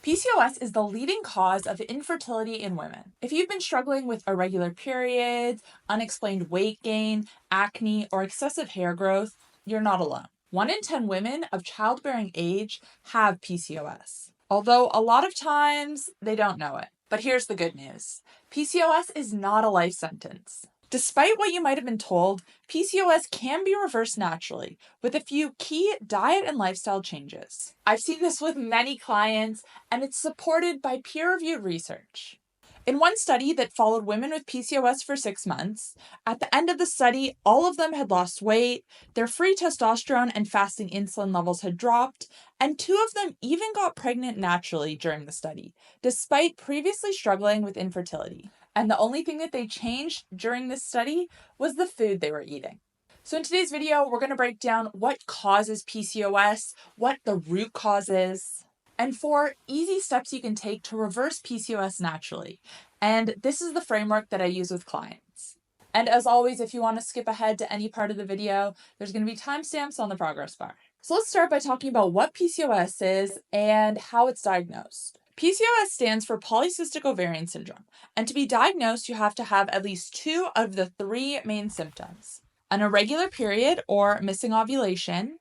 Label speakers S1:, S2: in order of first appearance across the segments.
S1: PCOS is the leading cause of infertility in women. If you've been struggling with irregular periods, unexplained weight gain, acne, or excessive hair growth, you're not alone. 1 in 10 women of childbearing age have PCOS, although a lot of times they don't know it. But here's the good news. PCOS is not a life sentence. Despite what you might have been told, PCOS can be reversed naturally with a few key diet and lifestyle changes. I've seen this with many clients, and it's supported by peer-reviewed research. In one study that followed women with PCOS for 6 months, at the end of the study, all of them had lost weight, their free testosterone and fasting insulin levels had dropped, and 2 of them even got pregnant naturally during the study, despite previously struggling with infertility. And the only thing that they changed during this study was the food they were eating. So in today's video, we're going to break down what causes PCOS, what the root cause is, and 4 easy steps you can take to reverse PCOS naturally. And this is the framework that I use with clients. And as always, if you want to skip ahead to any part of the video, there's going to be timestamps on the progress bar. So let's start by talking about what PCOS is and how it's diagnosed. PCOS stands for Polycystic Ovarian Syndrome, and to be diagnosed, you have to have at least 2 of the 3 main symptoms: an irregular period or missing ovulation,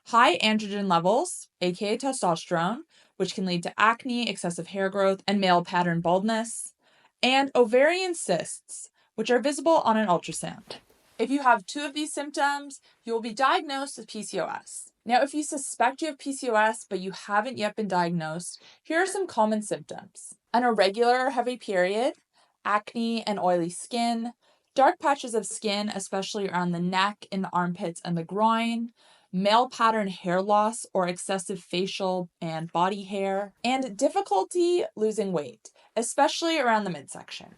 S1: high androgen levels, aka testosterone, which can lead to acne, excessive hair growth, and male pattern baldness, and ovarian cysts, which are visible on an ultrasound. If you have 2 of these symptoms, you will be diagnosed with PCOS. Now, if you suspect you have PCOS, but you haven't yet been diagnosed, here are some common symptoms: an irregular or heavy period, acne and oily skin, dark patches of skin, especially around the neck, in the armpits, and the groin, male pattern hair loss or excessive facial and body hair, and difficulty losing weight, especially around the midsection.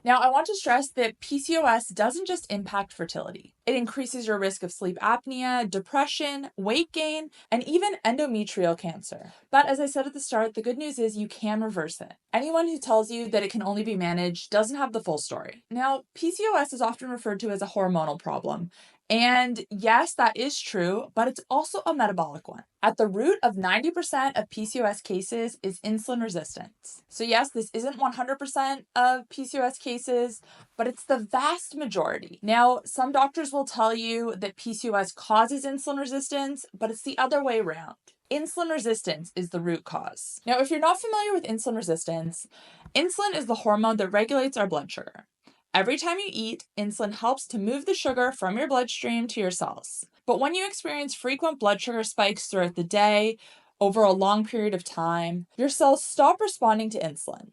S1: Now, I want to stress that PCOS doesn't just impact fertility. It increases your risk of sleep apnea, depression, weight gain, and even endometrial cancer. But as I said at the start, the good news is you can reverse it. Anyone who tells you that it can only be managed doesn't have the full story. Now, PCOS is often referred to as a hormonal problem. And yes, that is true, but it's also a metabolic one. At the root of 90% of PCOS cases is insulin resistance. So yes, this isn't 100% of PCOS cases, but it's the vast majority. Now, some doctors will tell you that PCOS causes insulin resistance, but it's the other way around. Insulin resistance is the root cause. Now, if you're not familiar with insulin resistance, insulin is the hormone that regulates our blood sugar. Every time you eat, insulin helps to move the sugar from your bloodstream to your cells. But when you experience frequent blood sugar spikes throughout the day, over a long period of time, your cells stop responding to insulin.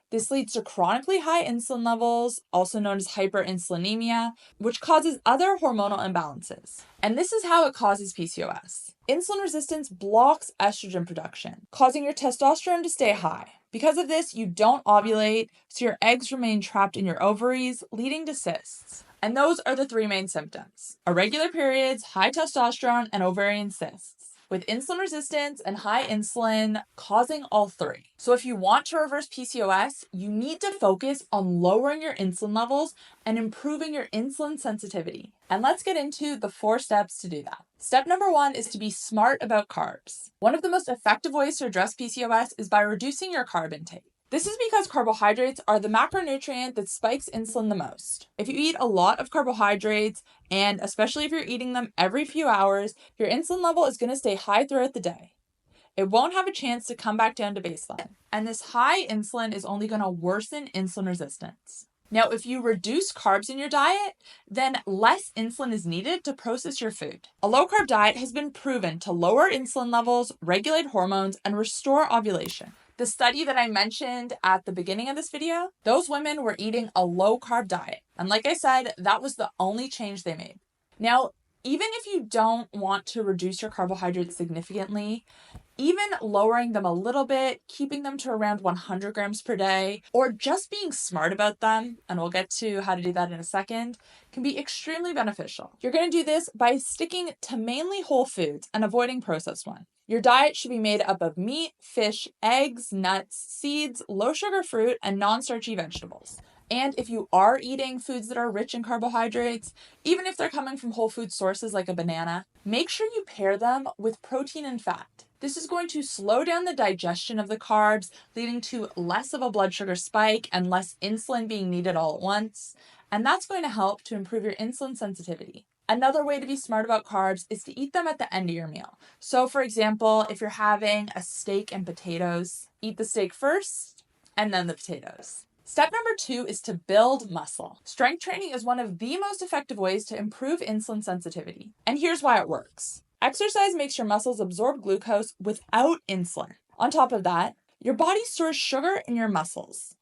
S1: This leads to chronically high insulin levels, also known as hyperinsulinemia, which causes other hormonal imbalances. And this is how it causes PCOS. Insulin resistance blocks estrogen production, causing your testosterone to stay high. Because of this, you don't ovulate, so your eggs remain trapped in your ovaries, leading to cysts. And those are the 3 main symptoms: irregular periods, high testosterone, and ovarian cysts, with insulin resistance and high insulin causing all 3. So if you want to reverse PCOS, you need to focus on lowering your insulin levels and improving your insulin sensitivity. And let's get into the 4 steps to do that. Step number 1 is to be smart about carbs. One of the most effective ways to address PCOS is by reducing your carb intake. This is because carbohydrates are the macronutrient that spikes insulin the most. If you eat a lot of carbohydrates, and especially if you're eating them every few hours, your insulin level is going to stay high throughout the day. It won't have a chance to come back down to baseline. And this high insulin is only going to worsen insulin resistance. Now, if you reduce carbs in your diet, then less insulin is needed to process your food. A low-carb diet has been proven to lower insulin levels, regulate hormones, and restore ovulation. The study that I mentioned at the beginning of this video, those women were eating a low-carb diet. And like I said, that was the only change they made. Now, even if you don't want to reduce your carbohydrates significantly, even lowering them a little bit, keeping them to around 100 grams per day, or just being smart about them, and we'll get to how to do that in a second, can be extremely beneficial. You're going to do this by sticking to mainly whole foods and avoiding processed ones. Your diet should be made up of meat, fish, eggs, nuts, seeds, low-sugar fruit, and non-starchy vegetables. And if you are eating foods that are rich in carbohydrates, even if they're coming from whole food sources like a banana, make sure you pair them with protein and fat. This is going to slow down the digestion of the carbs, leading to less of a blood sugar spike and less insulin being needed all at once. And that's going to help to improve your insulin sensitivity. Another way to be smart about carbs is to eat them at the end of your meal. So for example, if you're having a steak and potatoes, eat the steak first and then the potatoes. Step number 2 is to build muscle. Strength training is one of the most effective ways to improve insulin sensitivity. And here's why it works. Exercise makes your muscles absorb glucose without insulin. On top of that, your body stores sugar in your muscles.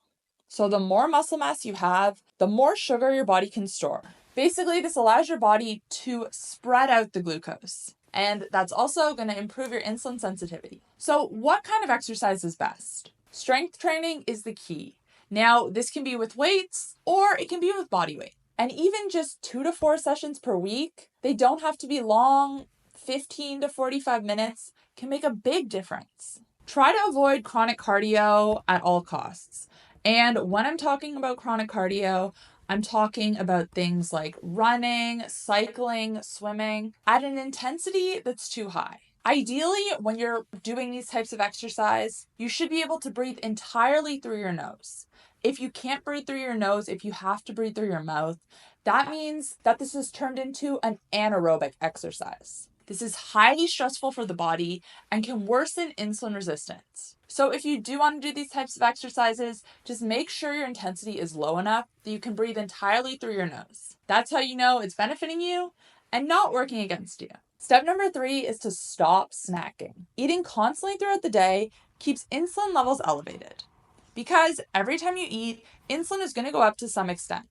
S1: So the more muscle mass you have, the more sugar your body can store. Basically, this allows your body to spread out the glucose. And that's also going to improve your insulin sensitivity. So what kind of exercise is best? Strength training is the key. Now, this can be with weights or it can be with body weight. And even just 2 to 4 sessions per week, they don't have to be long. 15 to 45 minutes can make a big difference. Try to avoid chronic cardio at all costs. And when I'm talking about chronic cardio, I'm talking about things like running, cycling, swimming at an intensity that's too high. Ideally, when you're doing these types of exercise, you should be able to breathe entirely through your nose. If you can't breathe through your nose, if you have to breathe through your mouth, that means that this is turned into an anaerobic exercise. This is highly stressful for the body and can worsen insulin resistance. So if you do want to do these types of exercises, just make sure your intensity is low enough that you can breathe entirely through your nose. That's how you know it's benefiting you and not working against you. Step number 3 is to stop snacking. Eating constantly throughout the day keeps insulin levels elevated because every time you eat, insulin is going to go up to some extent.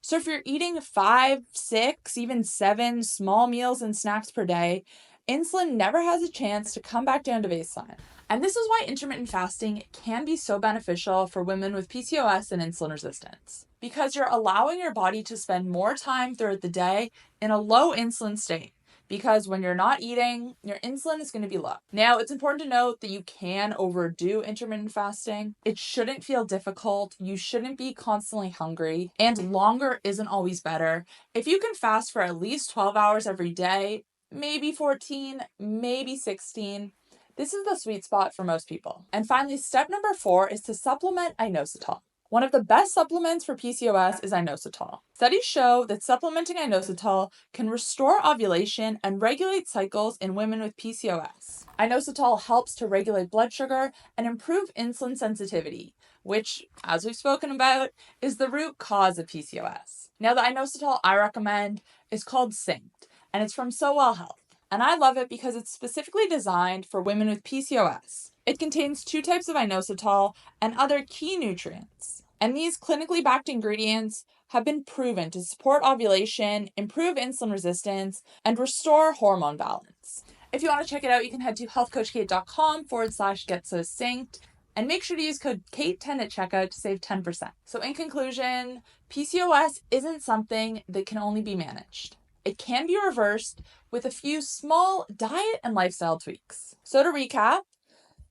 S1: So if you're eating 5, 6, even 7 small meals and snacks per day, insulin never has a chance to come back down to baseline. And this is why intermittent fasting can be so beneficial for women with PCOS and insulin resistance, because you're allowing your body to spend more time throughout the day in a low insulin state. Because when you're not eating, your insulin is going to be low. Now, it's important to note that you can overdo intermittent fasting. It shouldn't feel difficult. You shouldn't be constantly hungry. And longer isn't always better. If you can fast for at least 12 hours every day, maybe 14, maybe 16, this is the sweet spot for most people. And finally, step number 4 is to supplement inositol. One of the best supplements for PCOS is inositol. Studies show that supplementing inositol can restore ovulation and regulate cycles in women with PCOS. Inositol helps to regulate blood sugar and improve insulin sensitivity, which, as we've spoken about, is the root cause of PCOS. Now, the inositol I recommend is called Synced, and it's from So Well Health. And I love it because it's specifically designed for women with PCOS. It contains 2 types of inositol and other key nutrients. And these clinically backed ingredients have been proven to support ovulation, improve insulin resistance, and restore hormone balance. If you want to check it out, you can head to healthcoachkate.com/getsosynced and make sure to use code KATE10 at checkout to save 10%. So in conclusion, PCOS isn't something that can only be managed. It can be reversed with a few small diet and lifestyle tweaks. So to recap,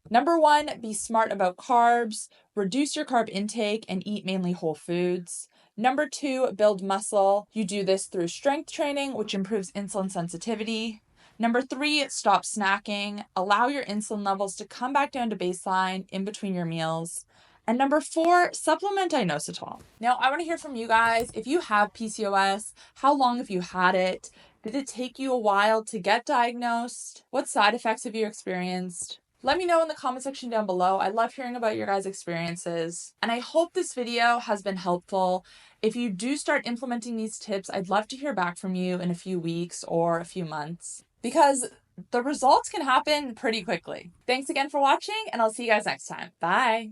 S1: number 1, be smart about carbs, reduce your carb intake and eat mainly whole foods. Number 2, build muscle. You do this through strength training, which improves insulin sensitivity. Number 3, stop snacking. Allow your insulin levels to come back down to baseline in between your meals. And number 4, supplement inositol. Now, I want to hear from you guys. If you have PCOS, how long have you had it? Did it take you a while to get diagnosed? What side effects have you experienced? Let me know in the comment section down below. I love hearing about your guys' experiences. And I hope this video has been helpful. If you do start implementing these tips, I'd love to hear back from you in a few weeks or a few months, because the results can happen pretty quickly. Thanks again for watching, and I'll see you guys next time. Bye.